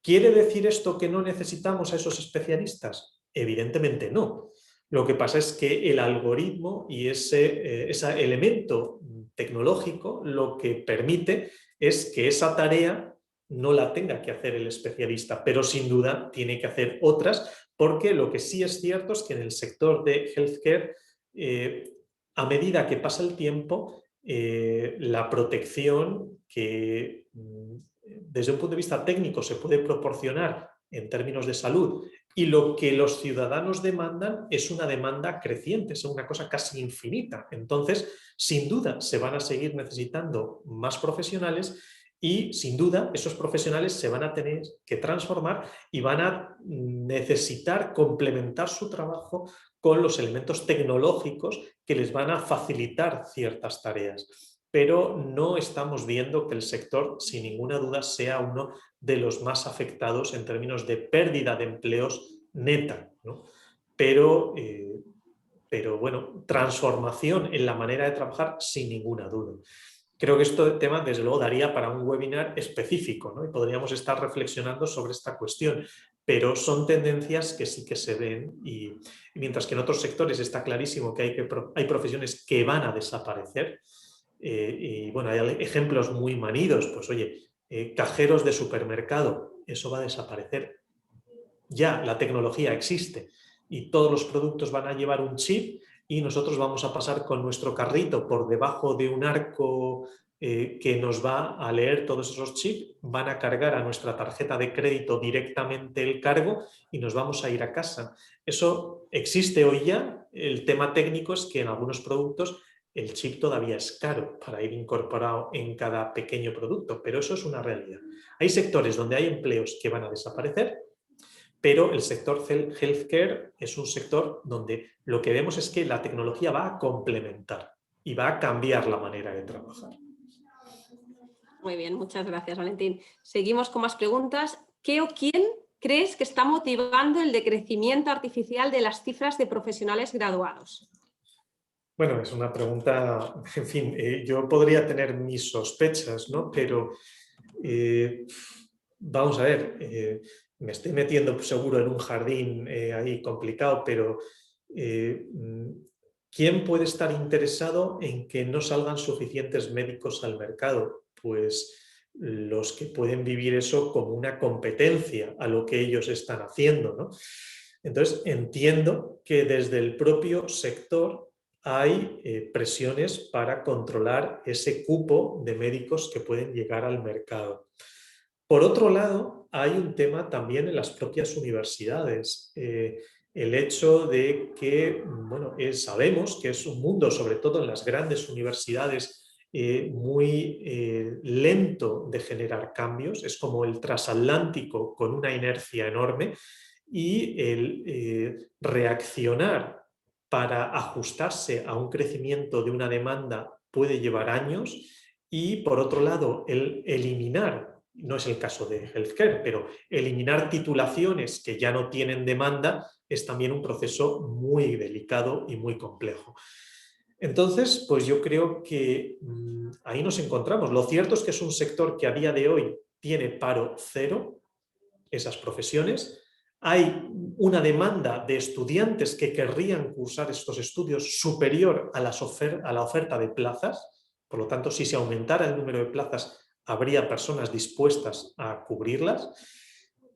¿Quiere decir esto que no necesitamos a esos especialistas? Evidentemente no. Lo que pasa es que el algoritmo y ese elemento tecnológico lo que permite es que esa tarea no la tenga que hacer el especialista, pero sin duda tiene que hacer otras, porque lo que sí es cierto es que en el sector de healthcare, a medida que pasa el tiempo, la protección que desde un punto de vista técnico se puede proporcionar en términos de salud y lo que los ciudadanos demandan es una demanda creciente, es una cosa casi infinita. Entonces, sin duda, se van a seguir necesitando más profesionales y, sin duda, esos profesionales se van a tener que transformar y van a necesitar complementar su trabajo con los elementos tecnológicos que les van a facilitar ciertas tareas. Pero no estamos viendo que el sector, sin ninguna duda, sea uno de los más afectados en términos de pérdida de empleos neta, ¿no? Pero bueno, transformación en la manera de trabajar sin ninguna duda. Creo que este tema, desde luego, daría para un webinar específico, ¿no? Y podríamos estar reflexionando sobre esta cuestión, pero son tendencias que sí que se ven y mientras que en otros sectores está clarísimo que hay profesiones que van a desaparecer, y bueno, hay ejemplos muy manidos, pues oye, cajeros de supermercado, eso va a desaparecer. Ya la tecnología existe y todos los productos van a llevar un chip y nosotros vamos a pasar con nuestro carrito por debajo de un arco que nos va a leer todos esos chips, van a cargar a nuestra tarjeta de crédito directamente el cargo y nos vamos a ir a casa. Eso existe hoy ya. El tema técnico es que en algunos productos el chip todavía es caro para ir incorporado en cada pequeño producto, pero eso es una realidad. Hay sectores donde hay empleos que van a desaparecer, pero el sector healthcare es un sector donde lo que vemos es que la tecnología va a complementar y va a cambiar la manera de trabajar. Muy bien, muchas gracias, Valentín. Seguimos con más preguntas. ¿Qué o quién crees que está motivando el decrecimiento artificial de las cifras de profesionales graduados? Bueno, es una pregunta, en fin, yo podría tener mis sospechas, ¿no? Pero vamos a ver, me estoy metiendo seguro en un jardín ahí complicado, pero ¿quién puede estar interesado en que no salgan suficientes médicos al mercado? Pues los que pueden vivir eso como una competencia a lo que ellos están haciendo, ¿no? Entonces, entiendo que desde el propio sector hay presiones para controlar ese cupo de médicos que pueden llegar al mercado. Por otro lado, hay un tema también en las propias universidades. El hecho de que, bueno, sabemos que es un mundo, sobre todo en las grandes universidades, muy lento de generar cambios, es como el transatlántico con una inercia enorme y el reaccionar para ajustarse a un crecimiento de una demanda puede llevar años y, por otro lado, el eliminar, no es el caso de healthcare, pero eliminar titulaciones que ya no tienen demanda es también un proceso muy delicado y muy complejo. Entonces, pues yo creo que ahí nos encontramos. Lo cierto es que es un sector que a día de hoy tiene paro cero, esas profesiones. Hay una demanda de estudiantes que querrían cursar estos estudios superior a la oferta de plazas. Por lo tanto, si se aumentara el número de plazas, habría personas dispuestas a cubrirlas.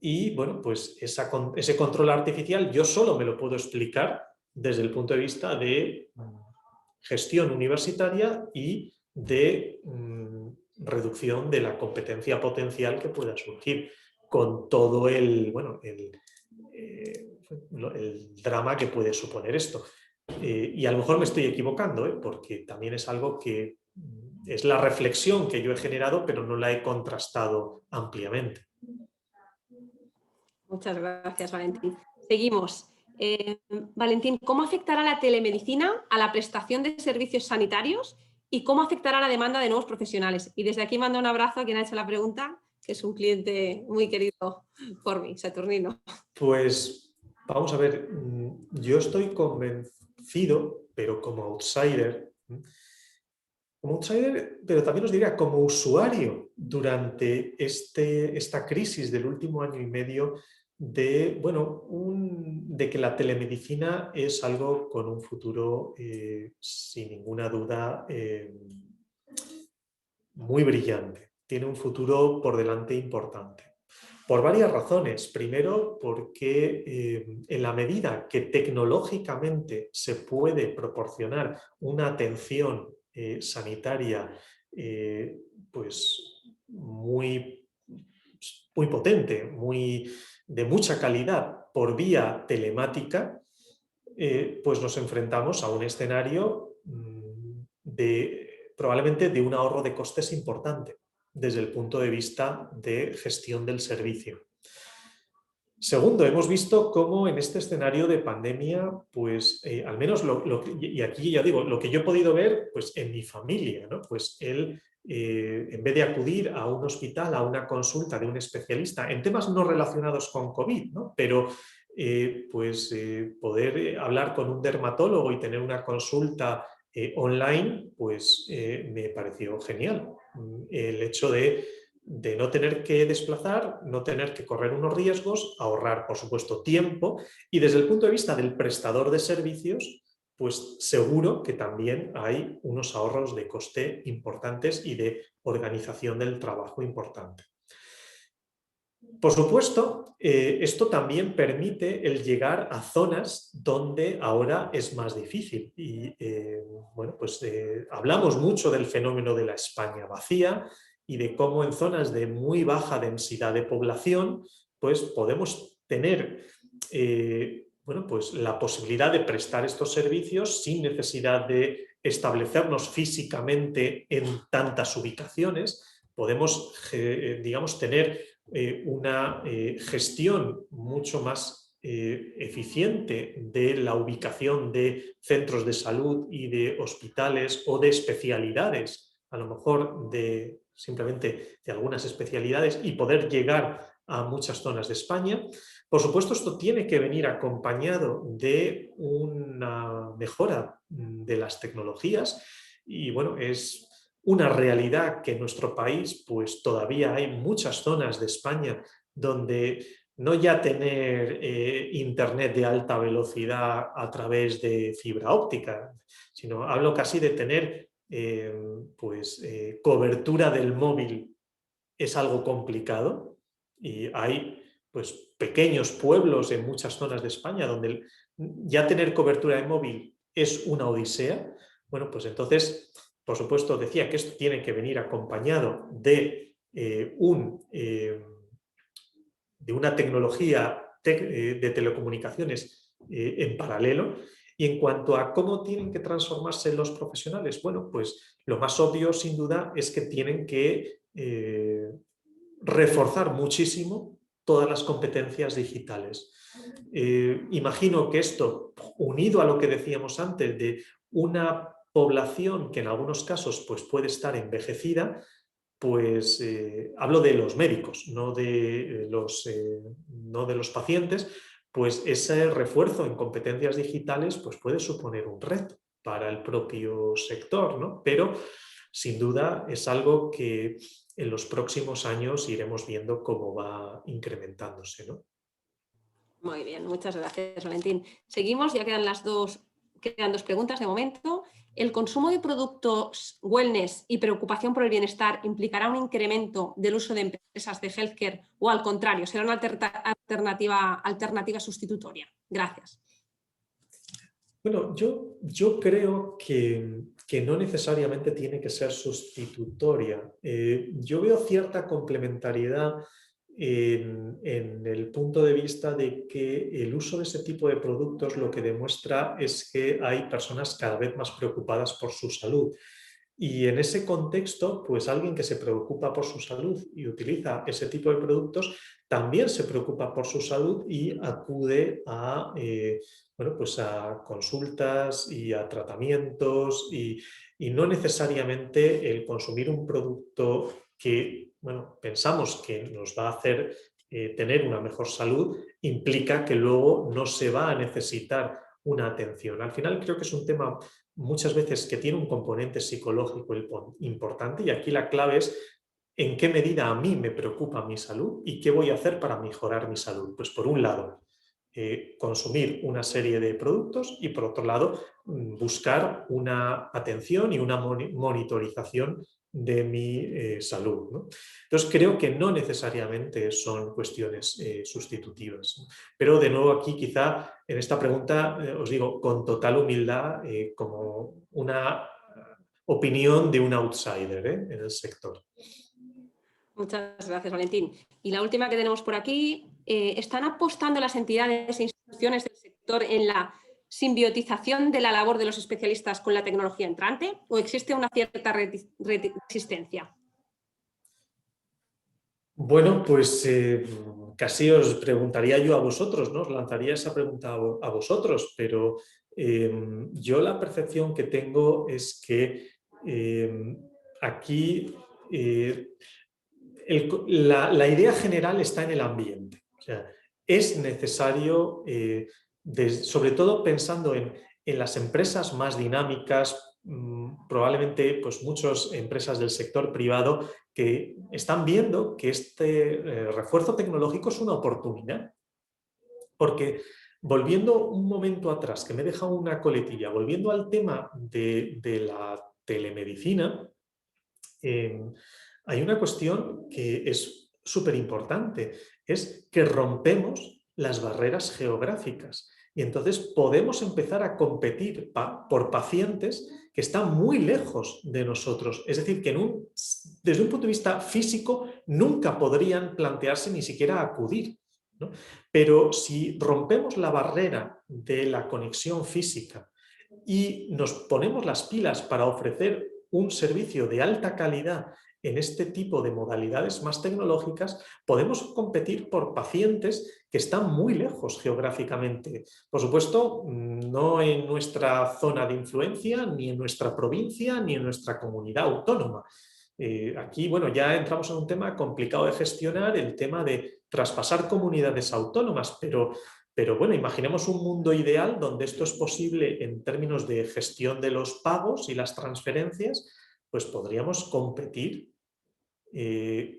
y bueno, pues ese control artificial yo solo me lo puedo explicar desde el punto de vista de gestión universitaria y de reducción de la competencia potencial que pueda surgir con todo el drama que puede suponer esto. Y a lo mejor me estoy equivocando, porque también es algo que es la reflexión que yo he generado, pero no la he contrastado ampliamente. Muchas gracias, Valentín. Seguimos. Valentín, ¿cómo afectará la telemedicina a la prestación de servicios sanitarios y cómo afectará la demanda de nuevos profesionales? Y desde aquí mando un abrazo a quien ha hecho la pregunta, que es un cliente muy querido por mí, Saturnino. Pues vamos a ver, yo estoy convencido, pero como outsider, pero también os diría como usuario durante esta crisis del último año y medio de que la telemedicina es algo con un futuro, sin ninguna duda, muy brillante. Tiene un futuro por delante importante. Por varias razones. Primero, porque en la medida que tecnológicamente se puede proporcionar una atención sanitaria pues muy, muy potente, de mucha calidad por vía telemática, pues nos enfrentamos a un escenario probablemente de un ahorro de costes importante desde el punto de vista de gestión del servicio. Segundo, hemos visto cómo en este escenario de pandemia, pues al menos y aquí ya digo, lo que yo he podido ver pues, en mi familia, ¿no? Pues él, en vez de acudir a un hospital, a una consulta de un especialista en temas no relacionados con COVID, ¿no? Pero poder hablar con un dermatólogo y tener una consulta online, pues me pareció genial. El hecho de no tener que desplazar, no tener que correr unos riesgos, ahorrar, por supuesto, tiempo y desde el punto de vista del prestador de servicios, pues seguro que también hay unos ahorros de coste importantes y de organización del trabajo importante. Por supuesto, esto también permite el llegar a zonas donde ahora es más difícil. Y hablamos mucho del fenómeno de la España vacía y de cómo en zonas de muy baja densidad de población, pues podemos tener la posibilidad de prestar estos servicios sin necesidad de establecernos físicamente en tantas ubicaciones. Podemos, digamos, tener una gestión mucho más eficiente de la ubicación de centros de salud y de hospitales o de especialidades, a lo mejor simplemente de algunas especialidades y poder llegar a muchas zonas de España. Por supuesto, esto tiene que venir acompañado de una mejora de las tecnologías y bueno, es una realidad que en nuestro país pues todavía hay muchas zonas de España donde no ya tener internet de alta velocidad a través de fibra óptica, sino hablo casi de tener cobertura del móvil es algo complicado y hay pues pequeños pueblos en muchas zonas de España donde ya tener cobertura de móvil es una odisea. Bueno, pues entonces, por supuesto, decía que esto tiene que venir acompañado de una tecnología de telecomunicaciones en paralelo. Y en cuanto a cómo tienen que transformarse los profesionales, bueno, pues lo más obvio, sin duda, es que tienen que reforzar muchísimo todas las competencias digitales. Imagino que esto, unido a lo que decíamos antes de una población que en algunos casos pues, puede estar envejecida, pues hablo de los médicos, no de los pacientes, pues ese refuerzo en competencias digitales pues puede suponer un reto para el propio sector, ¿no? Pero sin duda es algo que en los próximos años iremos viendo cómo va incrementándose, ¿no? Muy bien, muchas gracias, Valentín. Seguimos, ya quedan dos preguntas de momento. ¿El consumo de productos wellness y preocupación por el bienestar implicará un incremento del uso de empresas de healthcare o al contrario, será una alternativa sustitutoria? Gracias. Bueno, yo creo que no necesariamente tiene que ser sustitutoria. Yo veo cierta complementariedad en el punto de vista de que el uso de ese tipo de productos lo que demuestra es que hay personas cada vez más preocupadas por su salud. Y en ese contexto, pues alguien que se preocupa por su salud y utiliza ese tipo de productos, también se preocupa por su salud y acude a, bueno, pues a consultas y a tratamientos y no necesariamente el consumir un producto que, bueno, pensamos que nos va a hacer tener una mejor salud, implica que luego no se va a necesitar una atención. Al final creo que es un tema muchas veces que tiene un componente psicológico importante y aquí la clave es en qué medida a mí me preocupa mi salud y qué voy a hacer para mejorar mi salud. Pues por un lado, consumir una serie de productos y por otro lado, buscar una atención y una monitorización de mi salud, ¿no? Entonces creo que no necesariamente son cuestiones sustitutivas, ¿no? Pero de nuevo aquí quizá en esta pregunta os digo con total humildad como una opinión de un outsider en el sector. Muchas gracias, Valentín. Y la última que tenemos por aquí, ¿están apostando las entidades e instituciones del sector en la simbiotización de la labor de los especialistas con la tecnología entrante o existe una cierta resistencia? Bueno, pues casi os preguntaría yo a vosotros, ¿no? Os lanzaría esa pregunta a vosotros, pero yo la percepción que tengo es que aquí la idea general está en el ambiente. O sea, es necesario, sobre todo pensando en las empresas más dinámicas, probablemente pues muchas empresas del sector privado que están viendo que este refuerzo tecnológico es una oportunidad. Porque volviendo un momento atrás, que me deja una coletilla, volviendo al tema de la telemedicina, hay una cuestión que es súper importante, es que rompemos las barreras geográficas y entonces podemos empezar a competir por pacientes que están muy lejos de nosotros. Es decir, que desde un punto de vista físico nunca podrían plantearse ni siquiera acudir, ¿no? Pero si rompemos la barrera de la conexión física y nos ponemos las pilas para ofrecer un servicio de alta calidad en este tipo de modalidades más tecnológicas, podemos competir por pacientes que están muy lejos geográficamente. Por supuesto, no en nuestra zona de influencia, ni en nuestra provincia, ni en nuestra comunidad autónoma. Aquí, bueno, ya entramos en un tema complicado de gestionar, el tema de traspasar comunidades autónomas, pero bueno, imaginemos un mundo ideal donde esto es posible en términos de gestión de los pagos y las transferencias, pues podríamos competir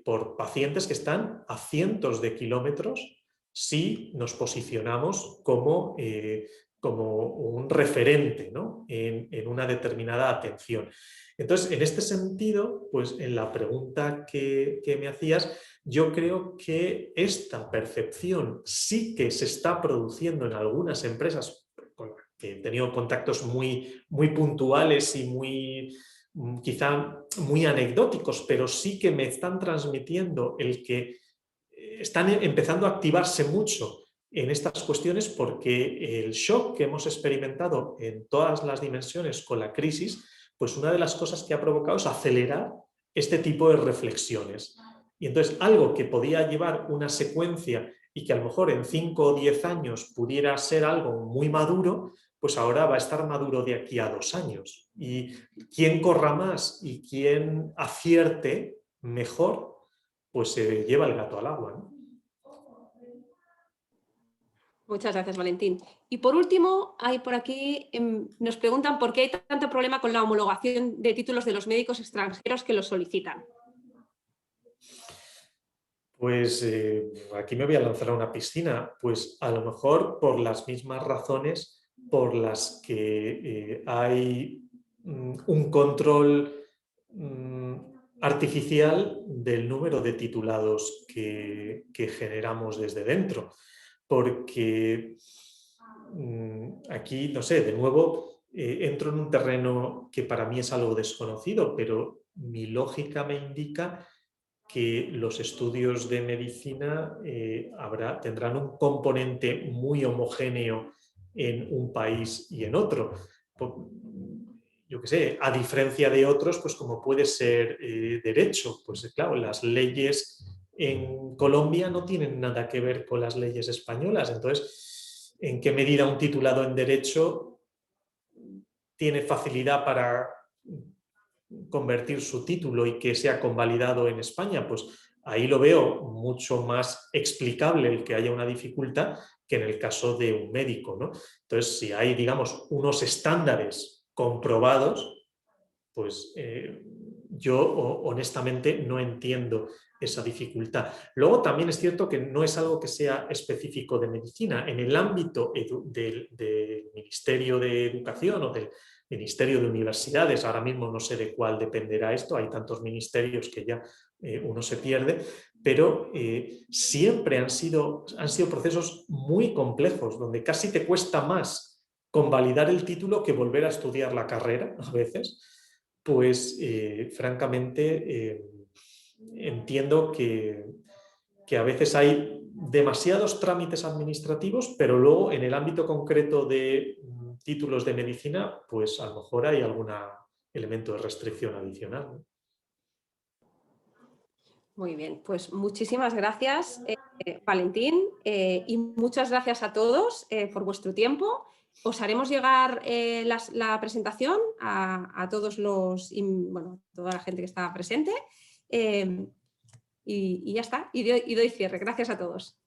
por pacientes que están a cientos de kilómetros si nos posicionamos como un referente, ¿no? en una determinada atención. Entonces, en este sentido, pues en la pregunta que me hacías, yo creo que esta percepción sí que se está produciendo en algunas empresas con las que he tenido contactos muy, muy puntuales y quizá muy anecdóticos, pero sí que me están transmitiendo el que están empezando a activarse mucho en estas cuestiones porque el shock que hemos experimentado en todas las dimensiones con la crisis, pues una de las cosas que ha provocado es acelerar este tipo de reflexiones. Y entonces algo que podía llevar una secuencia y que a lo mejor en 5 o 10 años pudiera ser algo muy maduro, pues ahora va a estar maduro de aquí a 2 años. Y quien corra más y quien acierte mejor, pues se lleva el gato al agua, ¿no? Muchas gracias, Valentín. Y por último, hay por aquí, nos preguntan por qué hay tanto problema con la homologación de títulos de los médicos extranjeros que los solicitan. Pues aquí me voy a lanzar a una piscina, pues a lo mejor por las mismas razones por las que hay un control artificial del número de titulados que generamos desde dentro. Porque aquí, no sé, de nuevo entro en un terreno que para mí es algo desconocido, pero mi lógica me indica que los estudios de medicina tendrán un componente muy homogéneo en un país y en otro. Yo qué sé, a diferencia de otros, pues como puede ser derecho, pues claro, las leyes en Colombia no tienen nada que ver con las leyes españolas. Entonces, ¿en qué medida un titulado en derecho tiene facilidad para convertir su título y que sea convalidado en España? Pues ahí lo veo mucho más explicable el que haya una dificultad que en el caso de un médico, ¿no? Entonces, si hay, digamos, unos estándares comprobados, pues yo honestamente no entiendo esa dificultad. Luego también es cierto que no es algo que sea específico de medicina. En el ámbito del Ministerio de Educación o del Ministerio de Universidades, ahora mismo no sé de cuál dependerá esto, hay tantos ministerios que ya uno se pierde, pero siempre han sido procesos muy complejos, donde casi te cuesta más convalidar el título que volver a estudiar la carrera a veces. Pues francamente entiendo que a veces hay demasiados trámites administrativos, pero luego en el ámbito concreto de títulos de medicina, pues a lo mejor hay algún elemento de restricción adicional, ¿no? Muy bien, pues muchísimas gracias, Valentín, y muchas gracias a todos por vuestro tiempo. Os haremos llegar la presentación a todos toda la gente que está presente y ya está, y doy cierre. Gracias a todos.